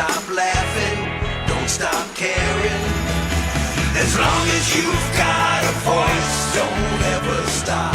stop laughing, don't stop caring. As long as you've got a voice, don't ever stop.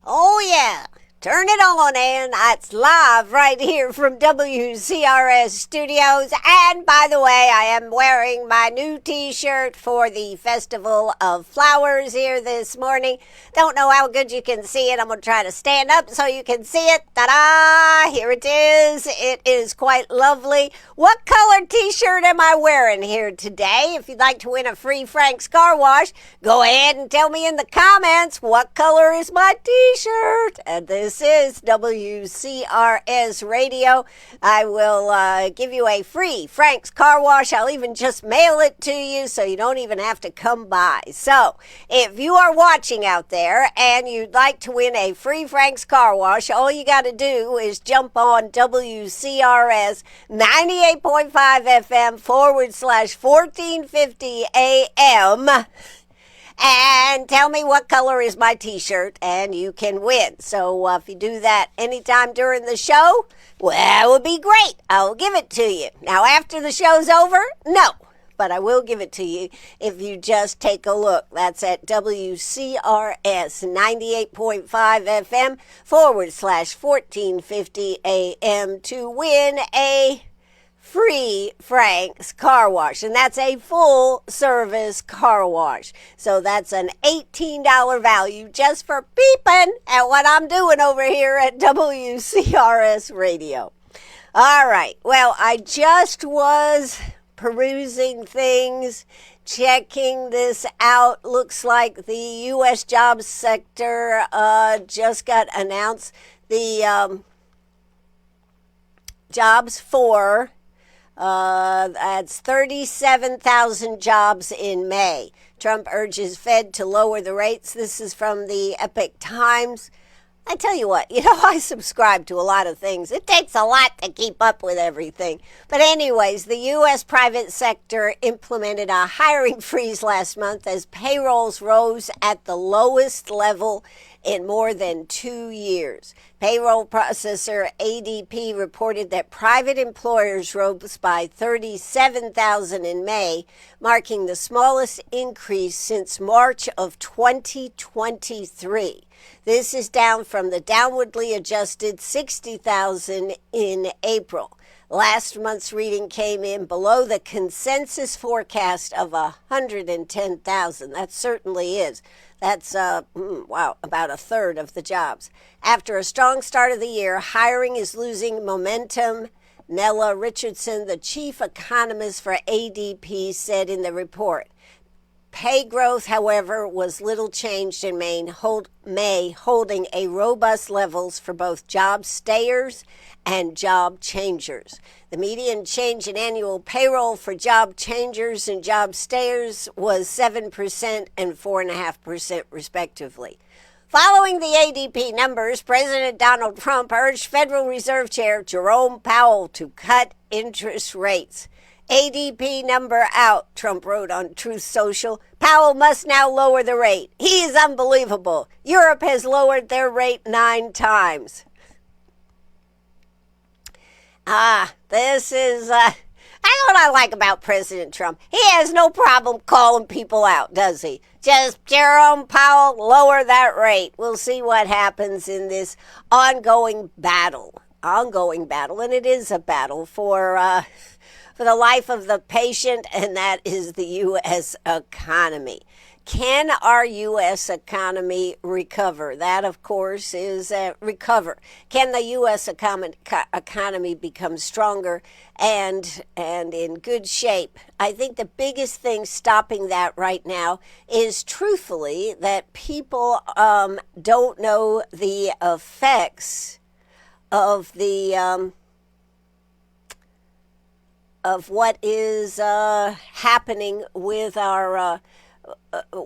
Oh yeah, turn it on, and it's live right here from WCRS Studios. And by the way, I am wearing my new t-shirt for the Festival of Flowers here this morning. Don't know how good you can see it. I'm going to try to stand up so you can see it. Ta-da! Here it is. It is quite lovely. What color t-shirt am I wearing here today? If you'd like to win a free Frank's Car Wash, go ahead and tell me in the comments what color is my t-shirt. And this is WCRS Radio. I will give you a free Frank's Car Wash. I'll even just mail it to you so you don't even have to come by. So if you are watching out there and you'd like to win a free Frank's Car Wash, all you got to do is jump on WCRS 98.5 FM /1450 AM and tell me what color is my t-shirt, and you can win. So if you do that anytime during the show, well, it would be great. I'll give it to you. Now, after the show's over, no. But I will give it to you if you just take a look. That's at WCRS 98.5 FM /1450 AM to win a free Frank's Car Wash. And that's a full service car wash. So that's an $18 value just for peeping at what I'm doing over here at WCRS Radio. All right. Well, I just was perusing things, checking this out. Looks like the U.S. jobs sector just got announced. The jobs for that's 37,000 jobs in May. Trump urges Fed to lower the rates. This is from the Epoch Times. I tell you what, I subscribe to a lot of things. It takes a lot to keep up with everything. But anyways, the U.S. private sector implemented a hiring freeze last month as payrolls rose at the lowest level in more than 2 years. Payroll processor ADP reported that private employers rose by 37,000 in May, marking the smallest increase since March of 2023. This is down from the downwardly adjusted 60,000 in April. Last month's reading came in below the consensus forecast of 110,000. That certainly is. That's, about a third of the jobs. After a strong start of the year, hiring is losing momentum. Nella Richardson, the chief economist for ADP, said in the report. Pay growth, however, was little changed in May, holding a robust levels for both job stayers and job changers. The median change in annual payroll for job changers and job stayers was 7% and 4.5% respectively. Following the ADP numbers, President Donald Trump urged Federal Reserve Chair Jerome Powell to cut interest rates. ADP number out, Trump wrote on Truth Social. Powell must now lower the rate. He is unbelievable. Europe has lowered their rate 9 times. This is, I know what I like about President Trump. He has no problem calling people out, does he? Just Jerome Powell, lower that rate. We'll see what happens in this ongoing battle, and it is a battle for the life of the patient, and that is the U.S. economy. Can our U.S. economy recover? That, of course, is recover. Can the U.S. economy become stronger and in good shape? I think the biggest thing stopping that right now is, truthfully, that people don't know the effects of the of what is happening with our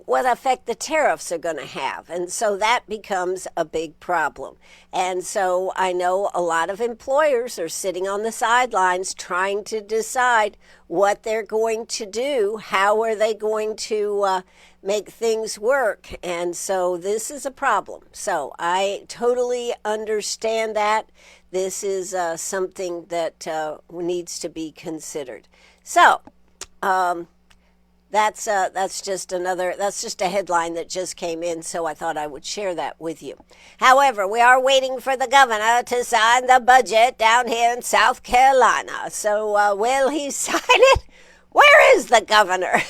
what effect the tariffs are going to have. And so that becomes a big problem. And so I know a lot of employers are sitting on the sidelines trying to decide what they're going to do. How are they going to make things work? And so this is a problem. So I totally understand that. This is something that needs to be considered. So, that's just a headline that just came in, so I thought I would share that with you. However, we are waiting for the governor to sign the budget down here in South Carolina. So will he sign it? Where is the governor?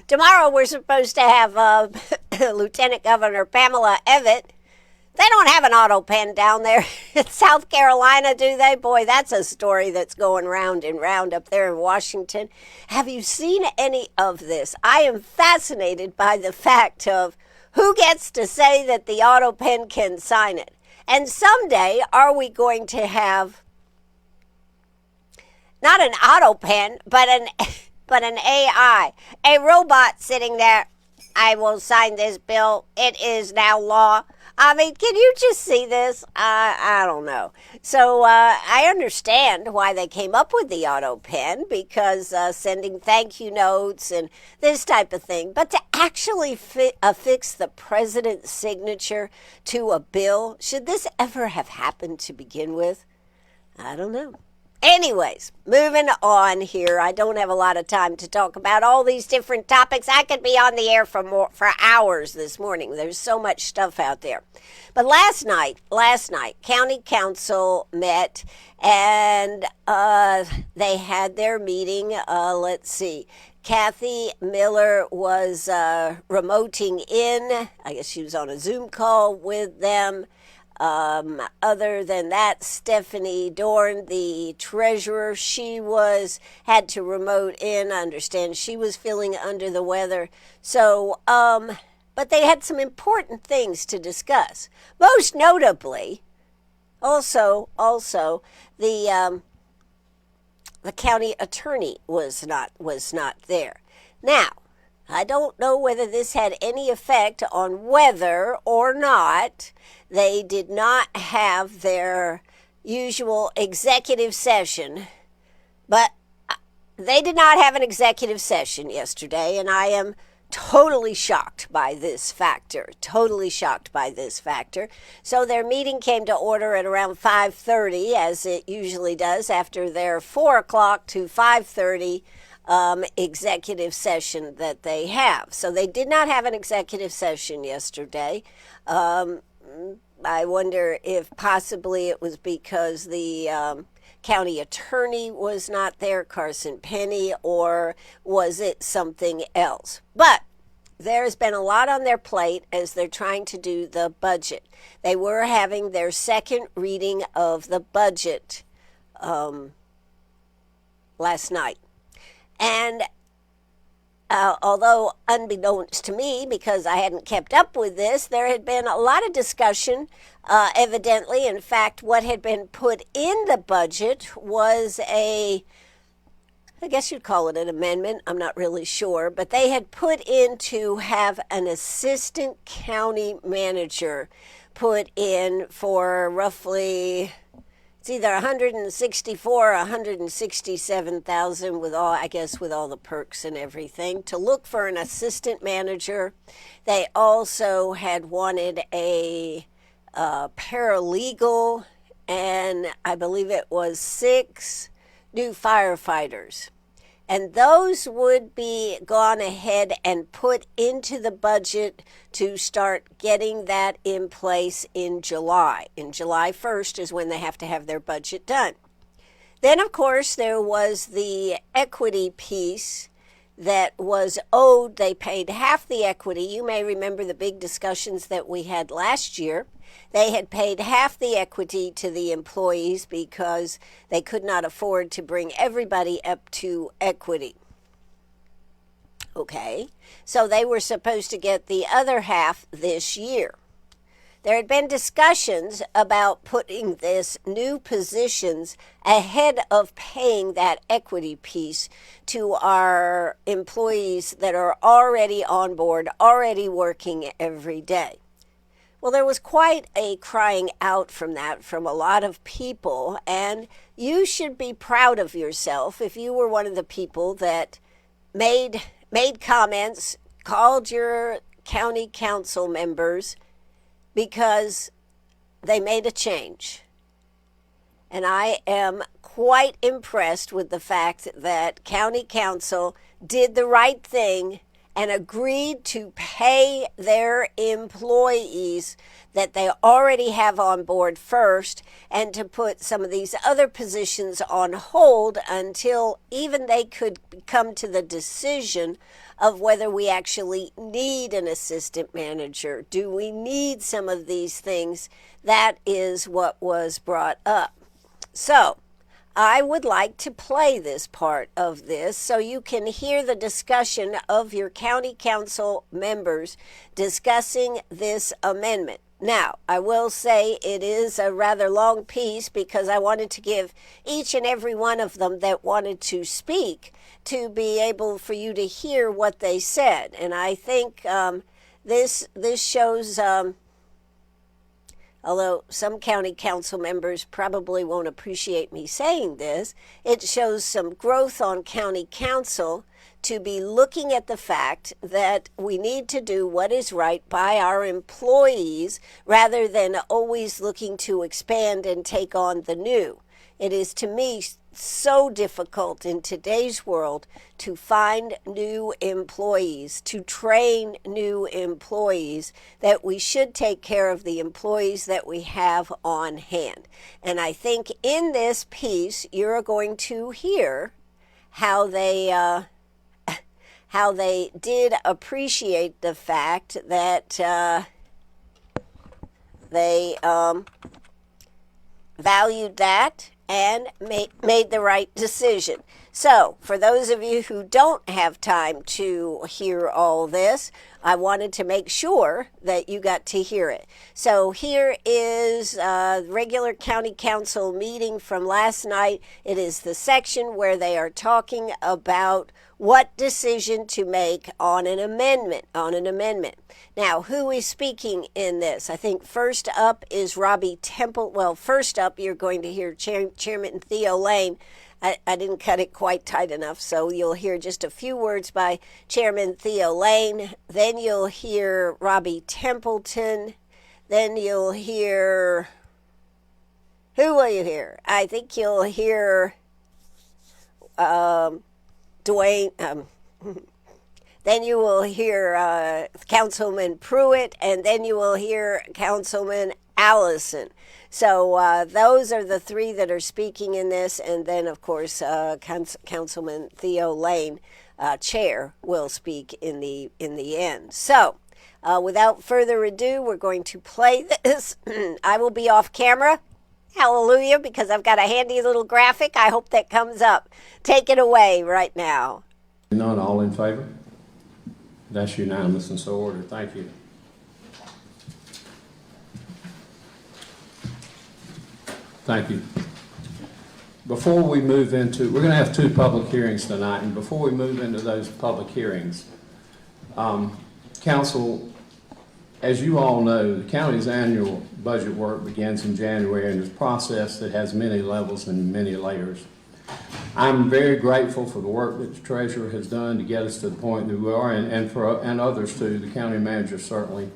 Tomorrow we're supposed to have Lieutenant Governor Pamela Evett. They don't have an auto pen down there in South Carolina, do they? Boy, that's a story that's going round and round up there in Washington. Have you seen any of this? I am fascinated by the fact of who gets to say that the auto pen can sign it. And someday, are we going to have not an auto pen, but an AI, a robot sitting there? I will sign this bill. It is now law. I mean, can you just see this? I don't know. So I understand why they came up with the auto pen, because sending thank you notes and this type of thing. But to actually affix the president's signature to a bill, should this ever have happened to begin with? I don't know. Anyways, moving on here. I don't have a lot of time to talk about all these different topics. I could be on the air for hours this morning. There's so much stuff out there. But last night, County Council met and they had their meeting. Let's see. Kathy Miller was remoting in. I guess she was on a Zoom call with them. Other than that, Stephanie Dorn, the treasurer, she had to remote in. I understand she was feeling under the weather. So, but they had some important things to discuss. Most notably, also the county attorney was not there. Now, I don't know whether this had any effect on whether or not they did not have their usual executive session, but they did not have an executive session yesterday, and I am totally shocked by this factor. So their meeting came to order at around 5:30, as it usually does, after their 4 o'clock to 5:30 executive session that they have. So they did not have an executive session yesterday. I wonder if possibly it was because the county attorney was not there, Carson Penny, or was it something else? But there's been a lot on their plate as they're trying to do the budget. They were having their second reading of the budget last night. And although unbeknownst to me, because I hadn't kept up with this, there had been a lot of discussion, evidently. In fact, what had been put in the budget was I guess you'd call it an amendment, I'm not really sure, but they had put in to have an assistant county manager put in for roughly, it's either 164 or 167,000 with all the perks and everything, to look for an assistant manager. They also had wanted a paralegal, and I believe it was 6 new firefighters. And those would be gone ahead and put into the budget to start getting that in place in July. In July 1st is when they have to have their budget done. Then, of course, there was the equity piece that was owed. They paid half the equity. You may remember the big discussions that we had last year. They had paid half the equity to the employees because they could not afford to bring everybody up to equity. Okay, so they were supposed to get the other half this year. There had been discussions about putting this new positions ahead of paying that equity piece to our employees that are already on board, already working every day. Well, there was quite a crying out from that from a lot of people, and you should be proud of yourself if you were one of the people that made comments, called your county council members, because they made a change. And I am quite impressed with the fact that county council did the right thing and agreed to pay their employees that they already have on board first, and to put some of these other positions on hold until even they could come to the decision of whether we actually need an assistant manager. Do we need some of these things? That is what was brought up. So I would like to play this part of this so you can hear the discussion of your county council members discussing this amendment. Now, I will say it is a rather long piece because I wanted to give each and every one of them that wanted to speak to be able for you to hear what they said. And I think this shows, although some county council members probably won't appreciate me saying this, it shows some growth on county council to be looking at the fact that we need to do what is right by our employees rather than always looking to expand and take on the new. It is, to me, so difficult in today's world to find new employees, to train new employees, that we should take care of the employees that we have on hand. And I think in this piece, you're going to hear how they did appreciate the fact that they valued that and made the right decision. So, for those of you who don't have time to hear all this, I wanted to make sure that you got to hear it. So here is a regular county council meeting from last night. It is the section where they are talking about what decision to make on an amendment. Now, who is speaking in this? I think first up is Robbie Temple. Well, first up, you're going to hear Chairman Theo Lane. I didn't cut it quite tight enough, so you'll hear just a few words by Chairman Theo Lane. Then you'll hear Robbie Templeton. Then you'll hear... Who will you hear? I think you'll hear Dwayne... Then you will hear Councilman Pruitt, and then you will hear Councilman Allison. So those are the three that are speaking in this, and then, of course, Councilman Theo Lane, Chair, will speak in the end. So without further ado, we're going to play this. I will be off camera. Hallelujah, because I've got a handy little graphic. I hope that comes up. Take it away right now. None, all in favor? That's unanimous and so ordered. Thank you. Thank you. Before we move into, we're going to have two public hearings tonight, and before we move into those public hearings, Council, as you all know, the county's annual budget work begins in January, and it's a process that has many levels and many layers. I'm very grateful for the work that the treasurer has done to get us to the point that we are, and others too, the county manager certainly.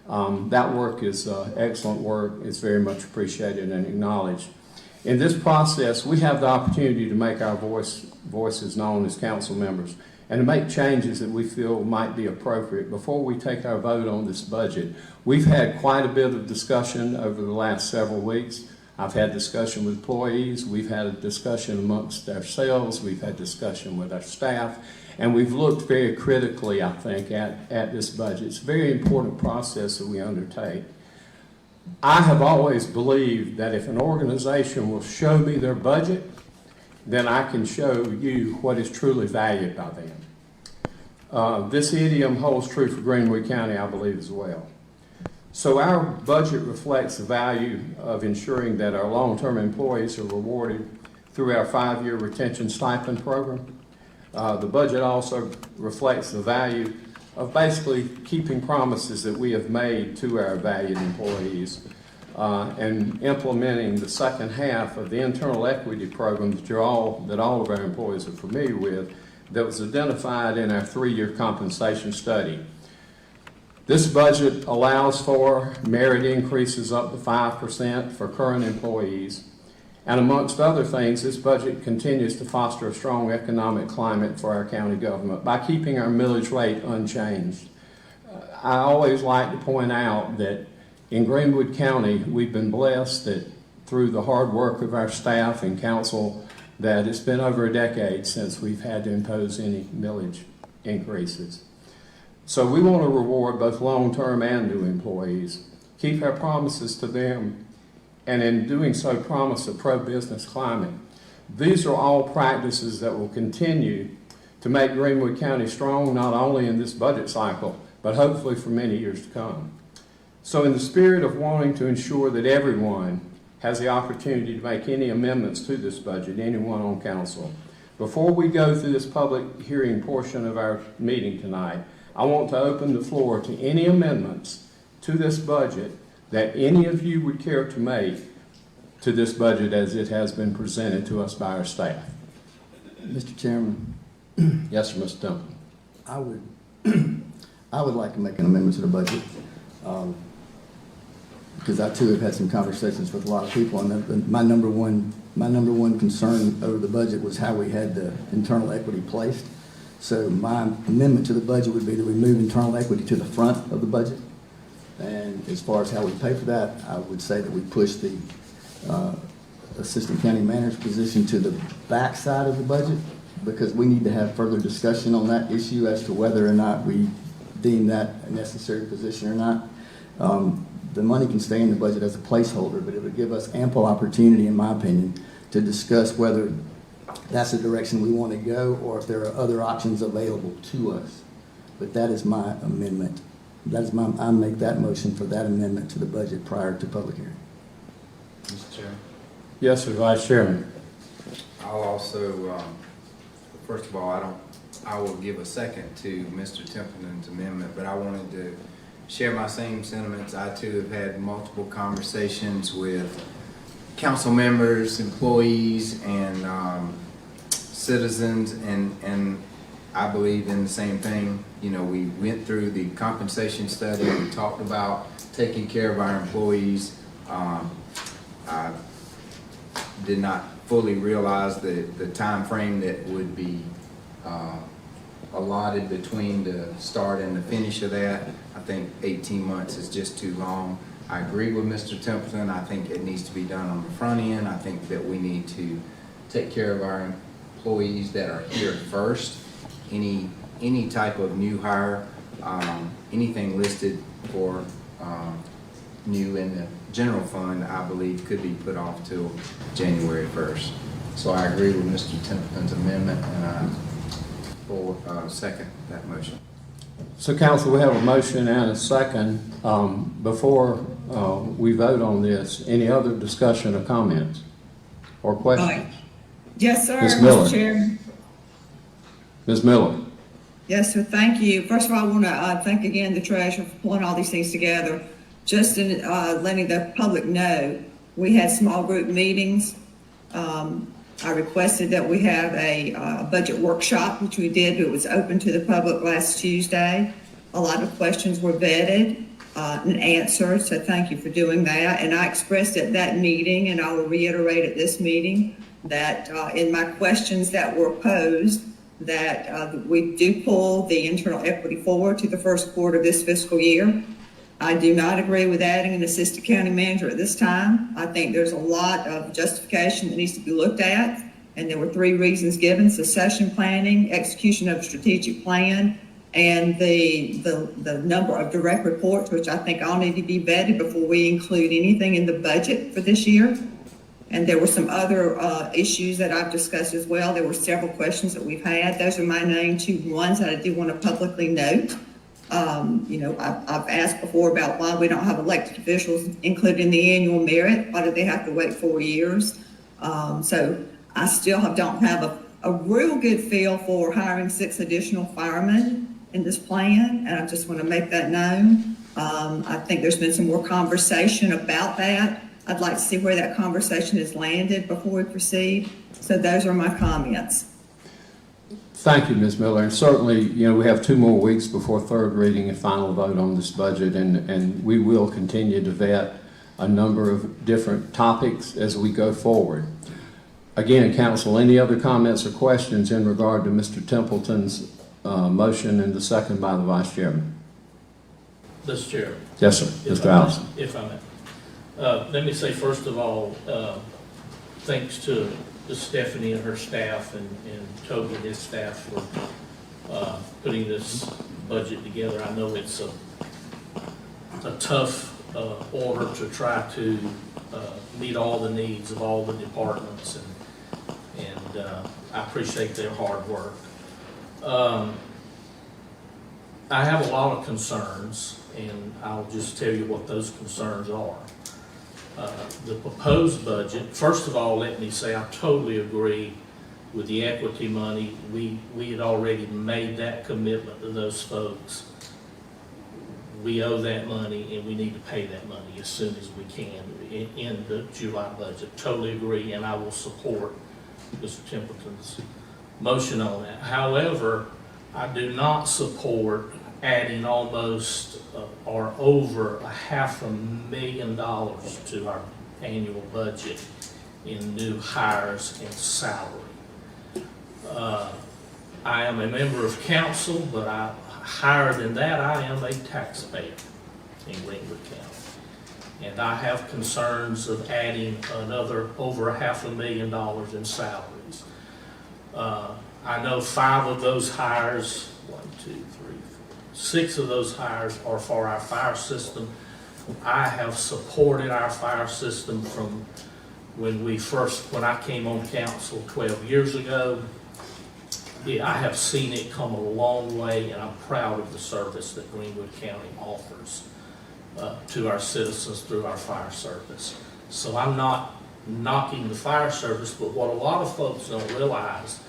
That work is excellent work. It's very much appreciated and acknowledged. In this process, we have the opportunity to make our voices known as council members and to make changes that we feel might be appropriate before we take our vote on this budget. We've had quite a bit of discussion over the last several weeks. I've had discussion with employees, we've had a discussion amongst ourselves, we've had discussion with our staff, and we've looked very critically, I think, at this budget. It's a very important process that we undertake. I have always believed that if an organization will show me their budget, then I can show you what is truly valued by them. This idiom holds true for Greenwood County, I believe, as well. So our budget reflects the value of ensuring that our long-term employees are rewarded through our 5-year retention stipend program. The budget also reflects the value of basically keeping promises that we have made to our valued employees and implementing the second half of the internal equity program that all of our employees are familiar with, that was identified in our 3-year compensation study. This budget allows for merit increases up to 5% for current employees. And amongst other things, this budget continues to foster a strong economic climate for our county government by keeping our millage rate unchanged. I always like to point out that in Greenwood County, we've been blessed that through the hard work of our staff and council, that it's been over a decade since we've had to impose any millage increases. So we want to reward both long-term and new employees, keep our promises to them, and in doing so promise a pro-business climate. These are all practices that will continue to make Greenwood County strong, not only in this budget cycle, but hopefully for many years to come. So in the spirit of wanting to ensure that everyone has the opportunity to make any amendments to this budget, anyone on council, before we go through this public hearing portion of our meeting tonight, I want to open the floor to any amendments to this budget that any of you would care to make to this budget as it has been presented to us by our staff. Mr. Chairman, Yes, sir, Mr. Temple. I would like to make an amendment to the budget because I too have had some conversations with a lot of people, and my number one concern over the budget was how we had the internal equity placed. So my amendment to the budget would be to remove internal equity to the front of the budget. And as far as how we pay for that, I would say that we push the assistant county manager position to the back side of the budget, because we need to have further discussion on that issue as to whether or not we deem that a necessary position or not. The money can stay in the budget as a placeholder, but it would give us ample opportunity, in my opinion, to discuss whether that's the direction we want to go or if there are other options available to us. But that is my amendment. I make that motion for that amendment to the budget prior to public hearing. Mr. Chairman, Yes, sir, Vice Chairman. I'll also, first of all, I will give a second to Mr. Templeton's amendment, but I wanted to share my same sentiments. I too have had multiple conversations with council members, employees, and citizens, and I believe in the same thing. You know, we went through the compensation study, we talked about taking care of our employees. I did not fully realize the time frame that would be allotted between the start and the finish of that. I think 18 months is just too long. I agree with Mr. Templeton. I think it needs to be done on the front end. I think that we need to take care of our employees that are here first. Any type of new hire, anything listed for new in the general fund, I believe could be put off till January 1st. So I agree with Mr. Templeton's amendment, and I will second that motion. So council, we have a motion and a second. Before we vote on this, any other discussion or comments or questions? Yes, sir, Ms. Miller. Mr. Chairman. Ms. Miller. Yes, sir, thank you. First of all, I want to thank again the treasurer for pulling all these things together. Just in letting the public know, we had small group meetings. I requested that we have a budget workshop, which we did. It was open to the public last Tuesday. A lot of questions were vetted and answered, so thank you for doing that. And I expressed at that meeting, and I will reiterate at this meeting, that in my questions that were posed, that we do pull the internal equity forward to the first quarter of this fiscal year. I do not agree with adding an assistant county manager at this time. I think there's a lot of justification that needs to be looked at, and there were 3 reasons given: succession planning, execution of a strategic plan, and the number of direct reports, which I think all need to be vetted before we include anything in the budget for this year. And there were some other issues that I've discussed as well. There were several questions that we've had. Those are my main 2 ones that I do want to publicly note. I've asked before about why we don't have elected officials included in the annual merit. Why do they have to wait 4 years? So I still don't have a real good feel for hiring 6 additional firemen in this plan, and I just want to make that known. I think there's been some more conversation about that. I'd like to see where that conversation has landed before we proceed. So those are my comments. Thank you, Ms. Miller. And certainly, we have 2 more weeks before third reading and final vote on this budget, and we will continue to vet a number of different topics as we go forward. Again, Council, any other comments or questions in regard to Mr. Templeton's motion and the second by the Vice Chairman? Mr. Chair. Yes, sir. Mr. Allison. If I may. Let me say, first of all, thanks to Stephanie and her staff and Toby and his staff for putting this budget together. I know it's a tough order to try to meet all the needs of all the departments, and I appreciate their hard work. I have a lot of concerns, and I'll just tell you what those concerns are. The proposed budget, first of all, let me say I totally agree with the equity money. We had already made that commitment to those folks. We owe that money, and we need to pay that money as soon as we can in the July budget. Totally agree, and I will support Mr. Templeton's motion on that. However, I do not support adding almost or over $500,000 to our annual budget in new hires and salary. I am a member of council, but higher than that, I am a taxpayer in Greenwood County. And I have concerns of adding another over $500,000 in salaries. I know 5 of those hires, 6 of those hires are for our fire system. I have supported our fire system from when I came on council 12 years ago. I have seen it come a long way, and I'm proud of the service that Greenwood County offers to our citizens through our fire service. So I'm not knocking the fire service, but what a lot of folks don't realize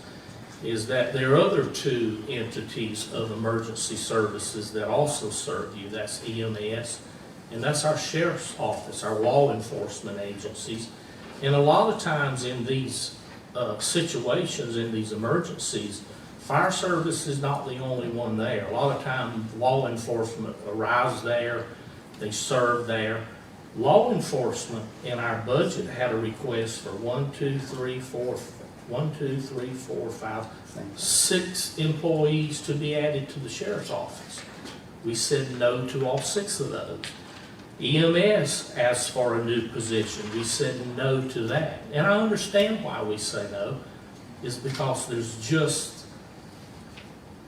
is that there are other 2 entities of emergency services that also serve you. That's EMS, and that's our sheriff's office, our law enforcement agencies. And a lot of times in these situations, in these emergencies, fire service is not the only one there. A lot of times law enforcement arrives there, they serve there. Law enforcement in our budget had a request for 6 employees to be added to the sheriff's office. We said no to all 6 of those. EMS asked for a new position. We said no to that. And I understand why we say no, is because there's just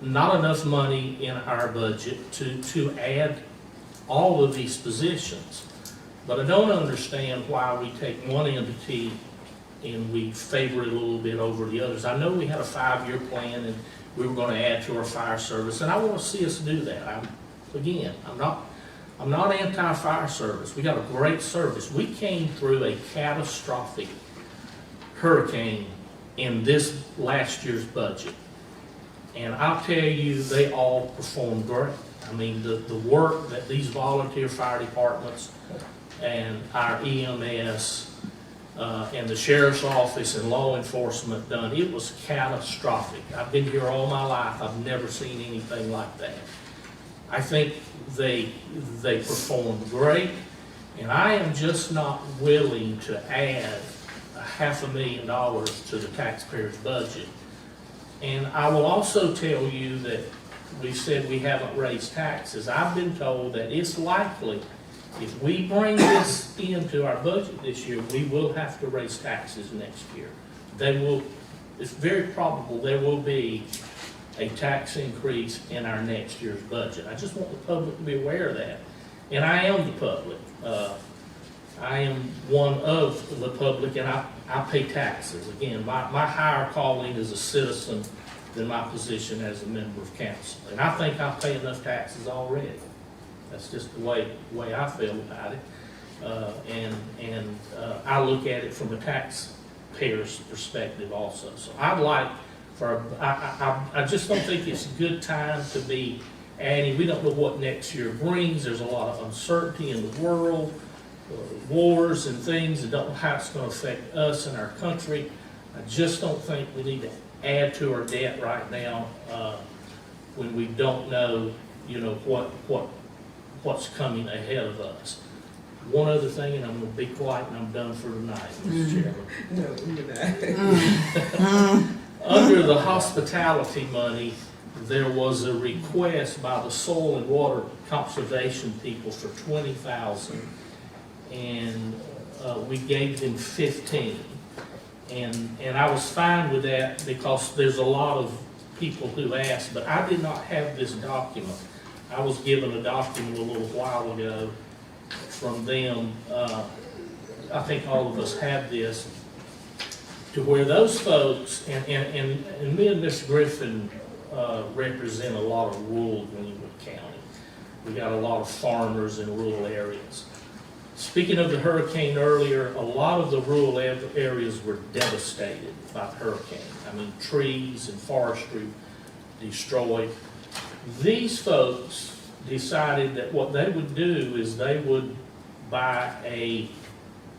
not enough money in our budget to add all of these positions. But I don't understand why we take one entity and we favor it a little bit over the others. I know we had a 5-year plan and we were going to add to our fire service, and I want to see us do that. I'm not anti-fire service. We got a great service. We came through a catastrophic hurricane in this last year's budget, and I'll tell you, they all performed great. I mean, the work that these volunteer fire departments and our EMS and the sheriff's office and law enforcement done, it was catastrophic. I've been here all my life. I've never seen anything like that. I think they performed great, and I am just not willing to add $500,000 to the taxpayer's budget. And I will also tell you that we said we haven't raised taxes. I've been told that it's likely if we bring this into our budget this year, we will have to raise taxes next year. It's very probable there will be a tax increase in our next year's budget. I just want the public to be aware of that. And I am the public. I am one of the public, and I pay taxes. Again, my higher calling as a citizen than my position as a member of council. And I think I pay enough taxes already. That's just the way I feel about it. I look at it from a taxpayer's perspective also. So I'd like for, I just don't think it's a good time to be adding. We don't know what next year brings. There's a lot of uncertainty in the world, wars and things, and don't know how it's going to affect us and our country. I just don't think we need to add to our debt right now when we don't know, what's coming ahead of us. One other thing, and I'm going to be quiet and I'm done for tonight, Mr. Chairman. No, Under the hospitality money, there was a request by the soil and water conservation people for $20,000, and we gave them 15. And I was fine with that because there's a lot of people who asked, but I did not have this document. I was given a document a little while ago from them. I think all of us have this, to where those folks, and me and Ms. Griffin represent a lot of rural Greenwood County. We got a lot of farmers in rural areas. Speaking of the hurricane earlier, a lot of the rural areas were devastated by the hurricane. I mean, trees and forestry destroyed. These folks decided that what they would do is they would buy a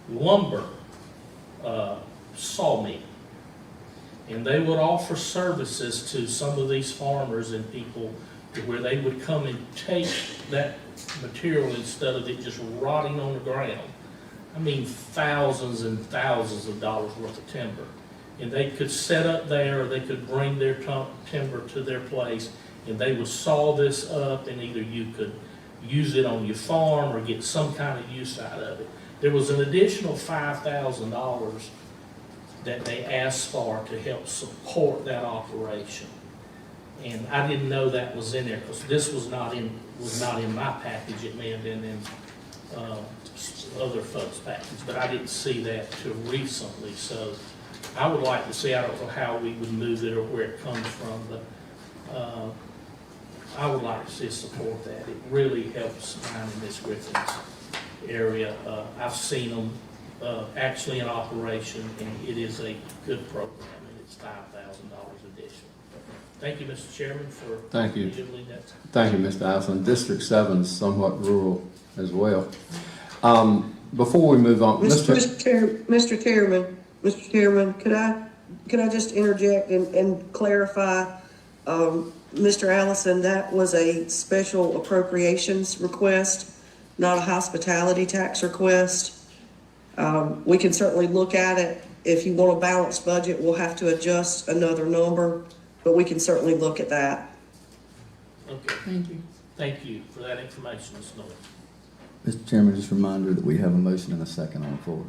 lumber sawmill, and they would offer services to some of these farmers and people to where they would come and take that material instead of it just rotting on the ground. I mean, thousands and thousands of dollars worth of timber. And they could set up there, or they could bring their timber to their place, and they would saw this up, and either you could use it on your farm or get some kind of use out of it. There was an additional $5,000 that they asked for to help support that operation. And I didn't know that was in there because this was not in my package. It may have been in other folks' package, but I didn't see that till recently. So I would like to see, I don't know how we would move it or where it comes from, but I would like to see us support that. It really helps mine and Ms. Griffin's area. I've seen them actually in operation, and it is a good program, and it's $5,000 additional. Thank you, Mr. Chairman, for Thank you. doing that. Thank you, Mr. Allison. District 7 is somewhat rural as well. Before we move on, Mr. Chairman, could I just interject and clarify, Mr. Allison, that was a special appropriations request, not a hospitality tax request. We can certainly look at it. If you want a balanced budget, we'll have to adjust another number, but we can certainly look at that. Okay. Thank you. Thank you for that information, Ms. Miller. Mr. Chairman, just a reminder that we have a motion and a second on the floor.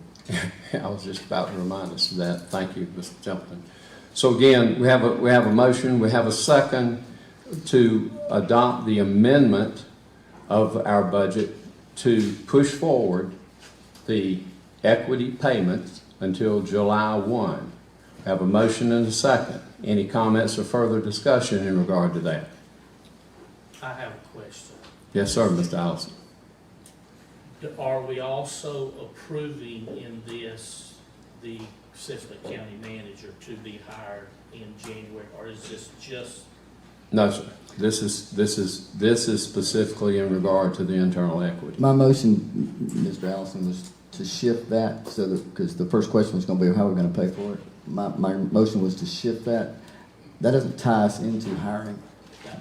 I was just about to remind us of that. Thank you, Mr. Templeton. So again, we have a motion, we have a second to adopt the amendment of our budget to push forward the equity payments until July 1. We have a motion and a second. Any comments or further discussion in regard to that? I have a question. Yes, sir, Mr. Allison. Are we also approving in this the Cifalette County manager to be hired in January, or is this just? No, sir. This is specifically in regard to the internal equity. My motion, Mr. Allison, was to shift that so that, because the first question was going to be how we're going to pay for it. My motion was to shift that. That doesn't tie us into hiring.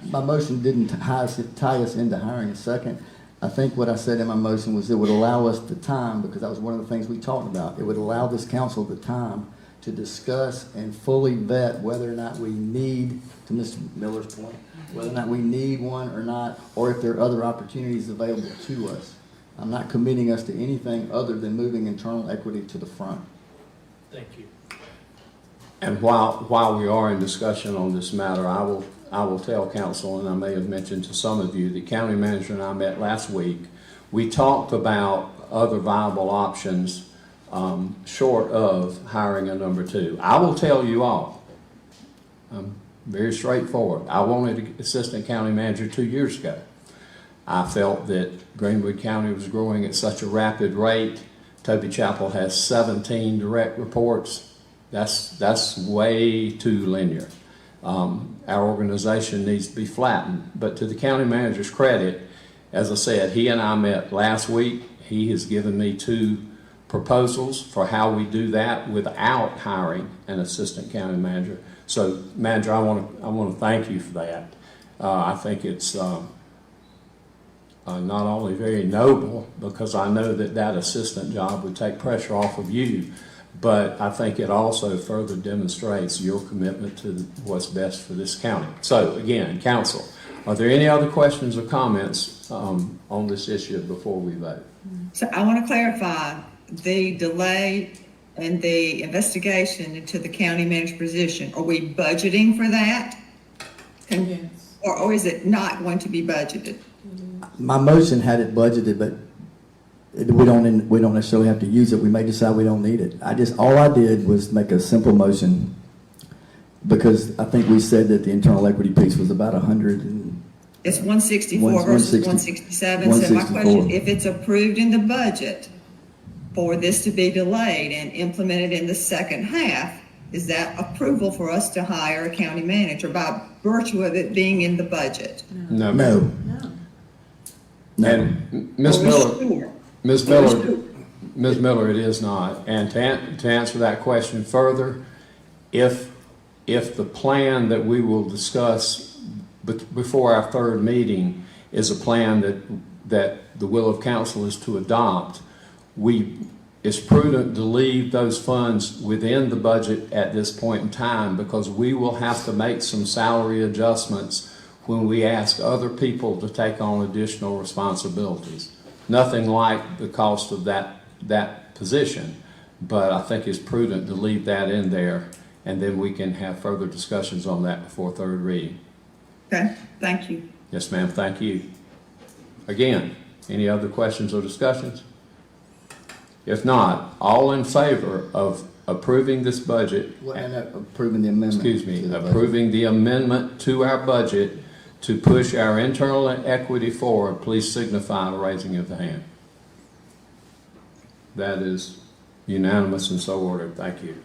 My motion didn't tie us into hiring a second. I think what I said in my motion was it would allow us the time, because that was one of the things we talked about. It would allow this council the time to discuss and fully vet whether or not we need, to Mr. Miller's point, whether or not we need one or not, or if there are other opportunities available to us. I'm not committing us to anything other than moving internal equity to the front. Thank you. And while we are in discussion on this matter, I will tell council, and I may have mentioned to some of you, the county manager and I met last week. We talked about other viable options short of hiring a number 2. I will tell you all, very straightforward. I wanted an assistant county manager 2 years ago. I felt that Greenwood County was growing at such a rapid rate. Toby Chapel has 17 direct reports. That's way too linear. Our organization needs to be flattened. But to the county manager's credit, as I said, he and I met last week. He has given me 2 proposals for how we do that without hiring an assistant county manager. So, Manager, I want to thank you for that. I think it's not only very noble, because I know that assistant job would take pressure off of you, but I think it also further demonstrates your commitment to what's best for this county. So, again, Council, are there any other questions or comments on this issue before we vote? So I want to clarify the delay and the investigation into the county manager position. Are we budgeting for that? Yes. Or is it not going to be budgeted? My motion had it budgeted, but we don't necessarily have to use it. We may decide we don't need it. All I did was make a simple motion, because I think we said that the internal equity piece was about 100 and It's 164 versus 167. So my question, if it's approved in the budget for this to be delayed and implemented in the second half, is that approval for us to hire a county manager by virtue of it being in the budget? No. No. And Ms. Miller, Ms. Miller, it is not. And to answer that question further, if the plan that we will discuss before our third meeting is a plan that the will of council is to adopt, it's prudent to leave those funds within the budget at this point in time, because we will have to make some salary adjustments when we ask other people to take on additional responsibilities. Nothing like the cost of that position, but I think it's prudent to leave that in there, and then we can have further discussions on that before third reading. Okay, thank you. Yes, ma'am, thank you. Again, any other questions or discussions? If not, all in favor of approving this budget, approving the amendment. excuse me, approving the amendment to our budget to push our internal equity forward, please signify by raising of the hand. That is unanimous and so ordered. Thank you.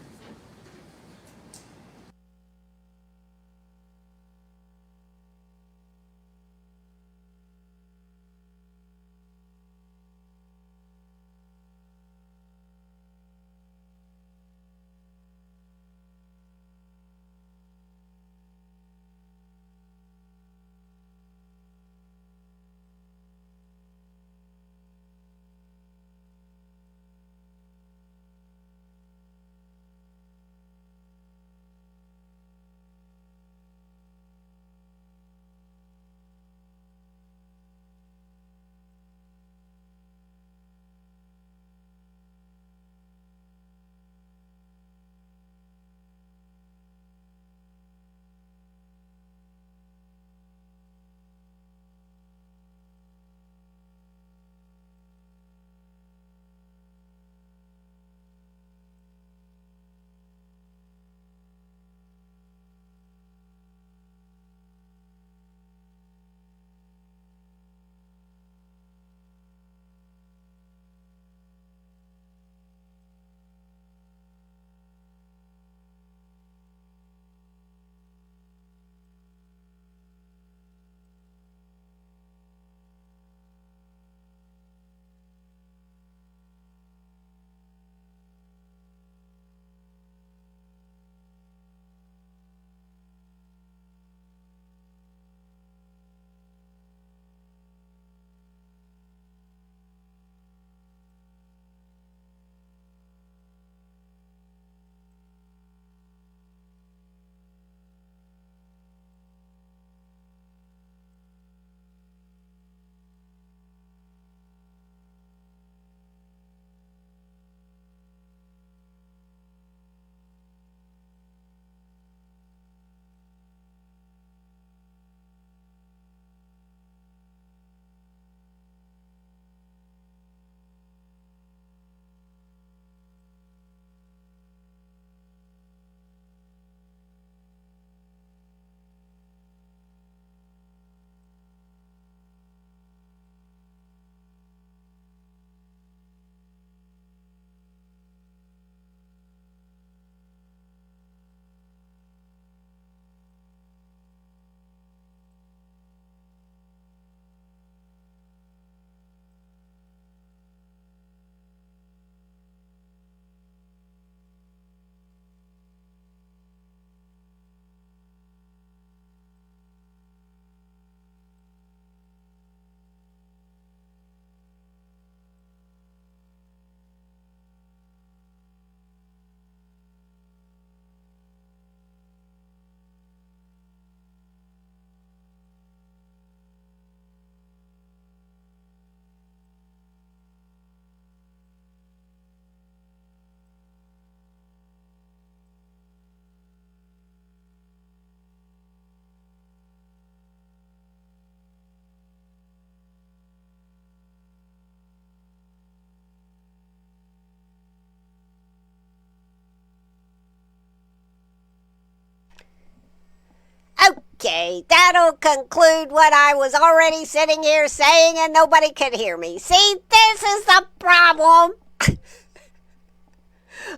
Okay, that'll conclude what I was already sitting here saying and nobody could hear me. See, this is the problem.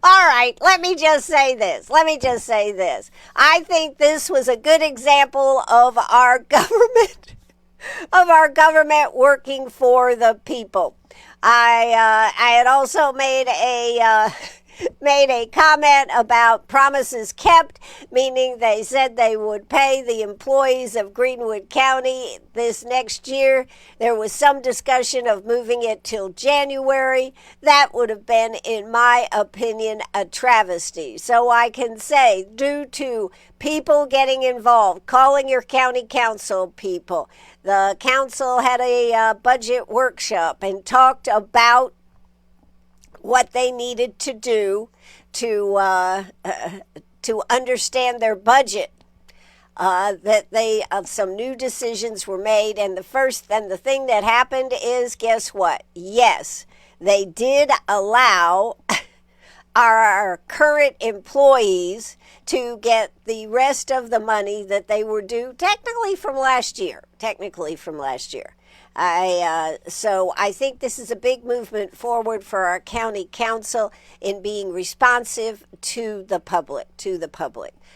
All right, let me just say this. I think this was a good example of our government, working for the people. I had also made a comment about promises kept, meaning they said they would pay the employees of Greenwood County this next year. There was some discussion of moving it till January. That would have been, in my opinion, a travesty. So I can say, due to people getting involved, calling your county council people, the council had a budget workshop and talked about what they needed to do to understand their budget. Some new decisions were made, and the thing that happened is, guess what? Yes, they did allow our current employees to get the rest of the money that they were due technically from last year. So I think this is a big movement forward for our county council in being responsive to the public.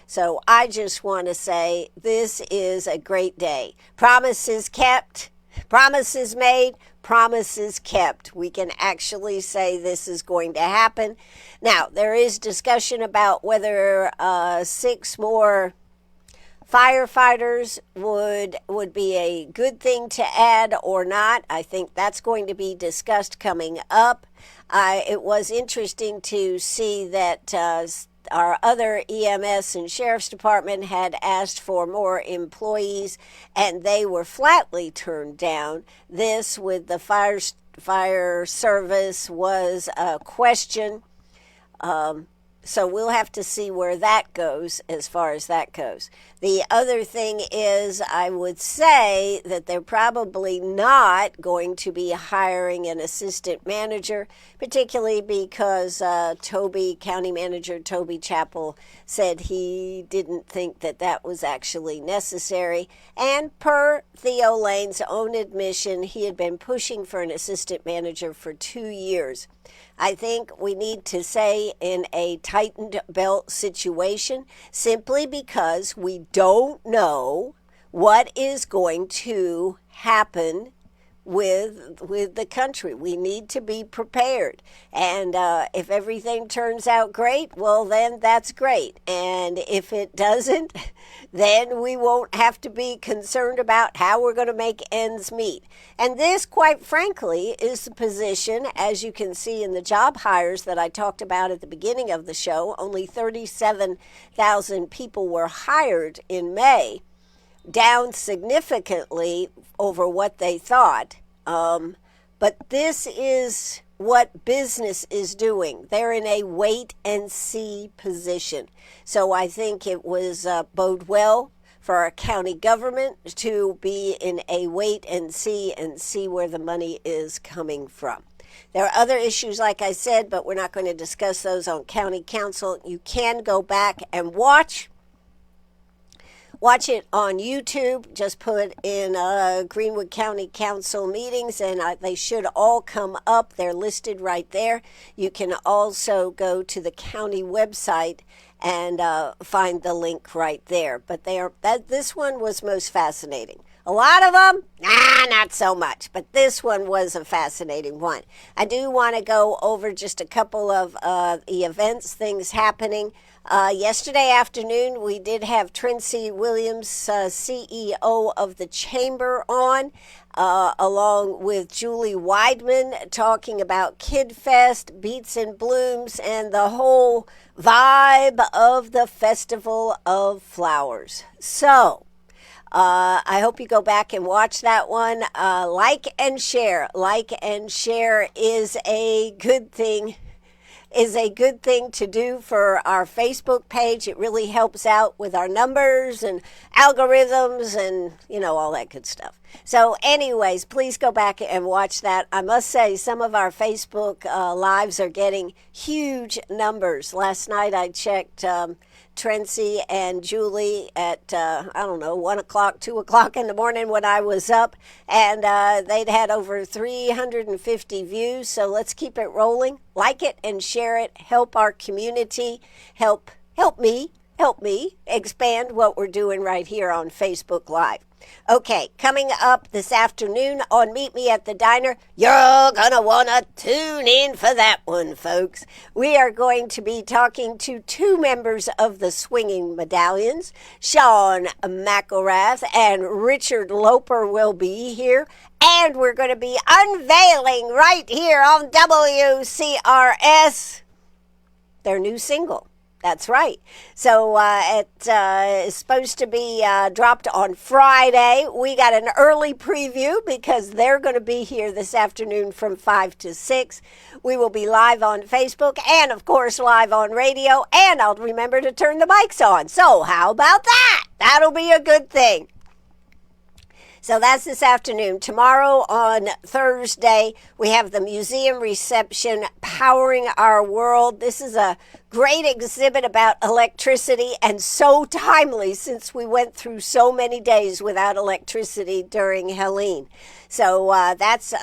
So I just want to say this is a great day. Promises kept, promises made, promises kept. We can actually say this is going to happen. Now, there is discussion about whether 6 more firefighters would be a good thing to add or not. I think that's going to be discussed coming up. It was interesting to see that our other EMS and Sheriff's Department had asked for more employees, and they were flatly turned down. This, with the fire service, was a question. So we'll have to see where that goes as far as that goes. The other thing is, I would say that they're probably not going to be hiring an assistant manager, particularly because County Manager Toby Chappell said he didn't think that was actually necessary. And per Theo Lane's own admission, he had been pushing for an assistant manager for 2 years. I think we need to say in a tightened belt situation, simply because we don't know what is going to happen with the country. We need to be prepared. And if everything turns out great, well, then that's great. And if it doesn't, then we won't have to be concerned about how we're going to make ends meet. And this, quite frankly, is the position, as you can see in the job hires that I talked about at the beginning of the show. Only 37,000 people were hired in May, down significantly over what they thought. But this is what business is doing. They're in a wait and see position. So I think it was bode well for our county government to be in a wait and see where the money is coming from. There are other issues, like I said, but we're not going to discuss those on county council. You can go back and watch it on YouTube. Just put in Greenwood County Council meetings, and they should all come up. They're listed right there. You can also go to the county website and find the link right there. But this one was most fascinating. A lot of them, not so much, but this one was a fascinating one. I do want to go over just a couple of the events, things happening. Yesterday afternoon, we did have Tracy Williams, CEO of the Chamber, on, along with Julie Weidman, talking about Kid Fest, Beats and Blooms, and the whole vibe of the Festival of Flowers. So, I hope you go back and watch that one. Like and share. Like and share is a good thing. To do for our Facebook page. It really helps out with our numbers and algorithms and, all that good stuff. So anyways, please go back and watch that. I must say, some of our Facebook lives are getting huge numbers. Last night I checked, Trency and Julie at, 1 o'clock, 2 o'clock in the morning when I was up. And they'd had over 350 views. So let's keep it rolling. Like it and share it. Help our community. Help me expand what we're doing right here on Facebook Live. Okay, coming up this afternoon on Meet Me at the Diner, you're gonna wanna tune in for that one, folks. We are going to be talking to two members of the Swinging Medallions. Sean McElrath and Richard Loper will be here. And we're going to be unveiling right here on WCRS their new single. That's right. So it is supposed to be dropped on Friday. We got an early preview because they're going to be here this afternoon from 5 to 6. We will be live on Facebook and, of course, live on radio. And I'll remember to turn the mics on. So how about that? That'll be a good thing. So that's this afternoon. Tomorrow on Thursday, we have the museum reception, Powering Our World. This is a great exhibit about electricity and so timely since we went through so many days without electricity during Helene. So that's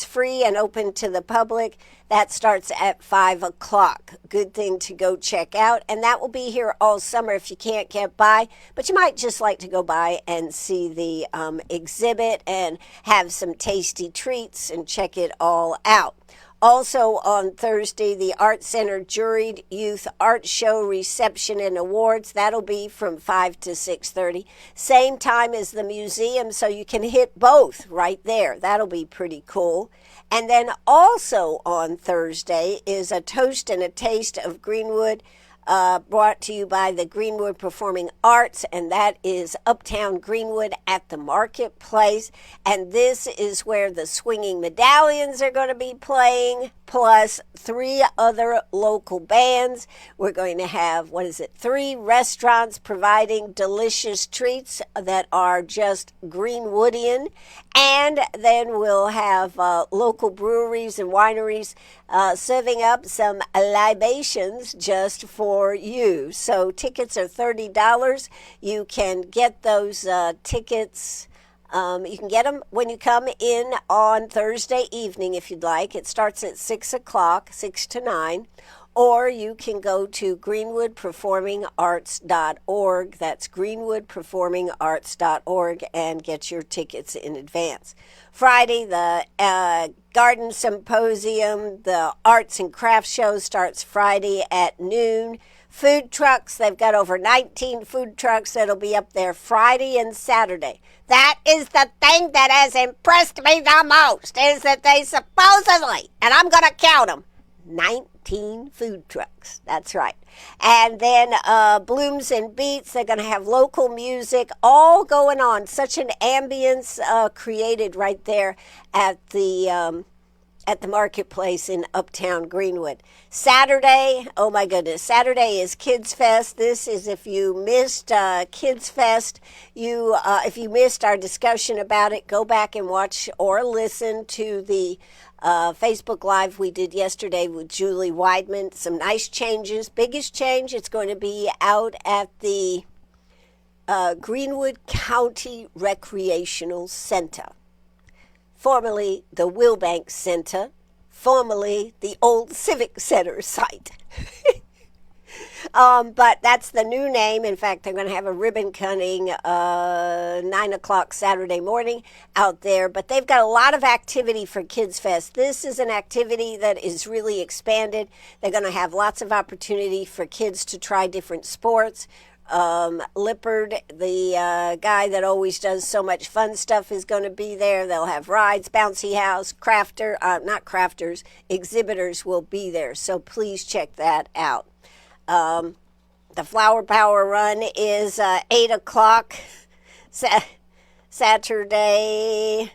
free and open to the public. That starts at 5 o'clock. Good thing to go check out. And that will be here all summer if you can't get by. But you might just like to go by and see the exhibit and have some tasty treats and check it all out. Also on Thursday, the Art Center Juried Youth Art Show Reception and Awards. That'll be from 5 to 6:30. Same time as the museum, so you can hit both right there. That'll be pretty cool. And then also on Thursday is a Toast and a Taste of Greenwood, brought to you by the Greenwood Performing Arts, and that is Uptown Greenwood at the Marketplace. And this is where the Swinging Medallions are going to be playing, plus 3 other local bands. We're going to have, 3 restaurants providing delicious treats that are just Greenwoodian. And then we'll have local breweries and wineries serving up some libations just for you. So tickets are $30. You can get those tickets. You can get them when you come in on Thursday evening if you'd like. It starts at 6 o'clock, 6 to 9. Or you can go to greenwoodperformingarts.org. That's greenwoodperformingarts.org and get your tickets in advance. Friday, the Garden Symposium, the Arts and Crafts Show starts Friday at noon. Food trucks, they've got over 19 food trucks that'll be up there Friday and Saturday. That is the thing that has impressed me the most, is that they supposedly, and I'm going to count them, 19 food trucks. That's right. And then Blooms and Beats, they're going to have local music all going on. Such an ambience created right there at the Marketplace in Uptown Greenwood. Saturday, oh my goodness, Saturday is Kids Fest. This is if you missed Kids Fest, if you missed our discussion about it, go back and watch or listen to the Facebook Live we did yesterday with Julie Weidman. Some nice changes. Biggest change, it's going to be out at the Greenwood County Recreational Center, formerly the Wilbank Center, formerly the old Civic Center site. But that's the new name. In fact, they're going to have a ribbon cutting 9 o'clock Saturday morning out there. But they've got a lot of activity for Kids Fest. This is an activity that is really expanded. They're going to have lots of opportunity for kids to try different sports. Lippard, the guy that always does so much fun stuff, is going to be there. They'll have rides, bouncy house, exhibitors will be there. So please check that out. The Flower Power Run is 8 o'clock Saturday.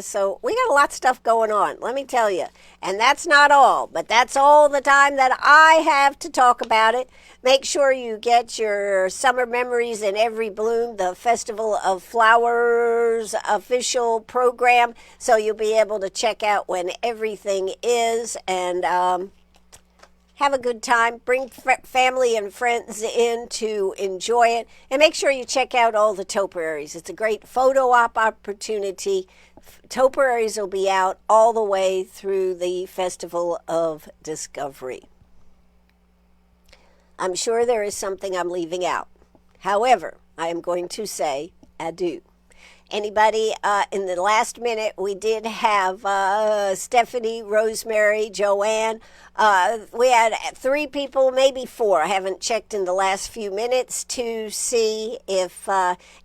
So we got a lot of stuff going on, let me tell you. And that's not all, but that's all the time that I have to talk about it. Make sure you get your Summer Memories in Every Bloom, the Festival of Flowers official program, so you'll be able to check out when everything is. And have a good time, bring family and friends in to enjoy it, and make sure you check out all the topiaries. It's a great photo op opportunity. Topiaries will be out all the way through the Festival of Discovery. I'm sure there is something I'm leaving out. However, I am going to say adieu. Anybody in the last minute, we did have Stephanie, Rosemary, Joanne. We had 3 people, maybe 4. I haven't checked in the last few minutes to see if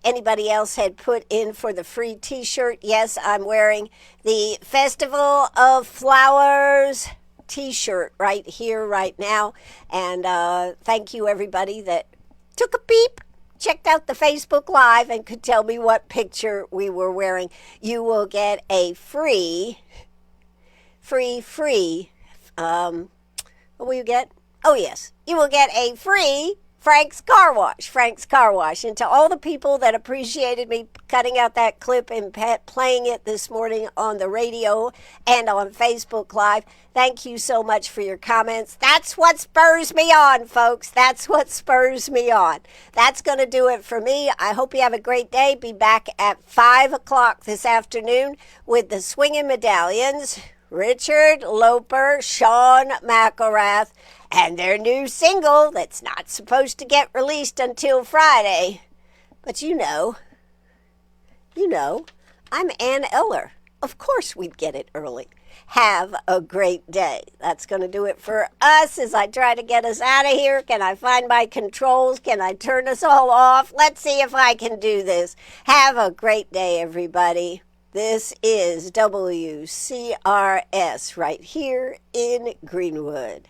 anybody else had put in for the free t-shirt. Yes, I'm wearing the Festival of Flowers t-shirt right here, right now. And thank you, everybody that took a peep, checked out the Facebook Live, and could tell me what picture we were wearing. You will get a free, what will you get? Oh, yes. You will get a free Frank's Car Wash. Frank's Car Wash. And to all the people that appreciated me cutting out that clip and playing it this morning on the radio and on Facebook Live, thank you so much for your comments. That's what spurs me on, folks. That's what spurs me on. That's going to do it for me. I hope you have a great day. Be back at 5 o'clock this afternoon with the Swinging Medallions, Richard Loper, Sean McElrath, and their new single that's not supposed to get released until Friday. But you know, I'm Ann Eller. Of course we'd get it early. Have a great day. That's going to do it for us as I try to get us out of here. Can I find my controls? Can I turn us all off? Let's see if I can do this. Have a great day, everybody. This is WCRS right here in Greenwood.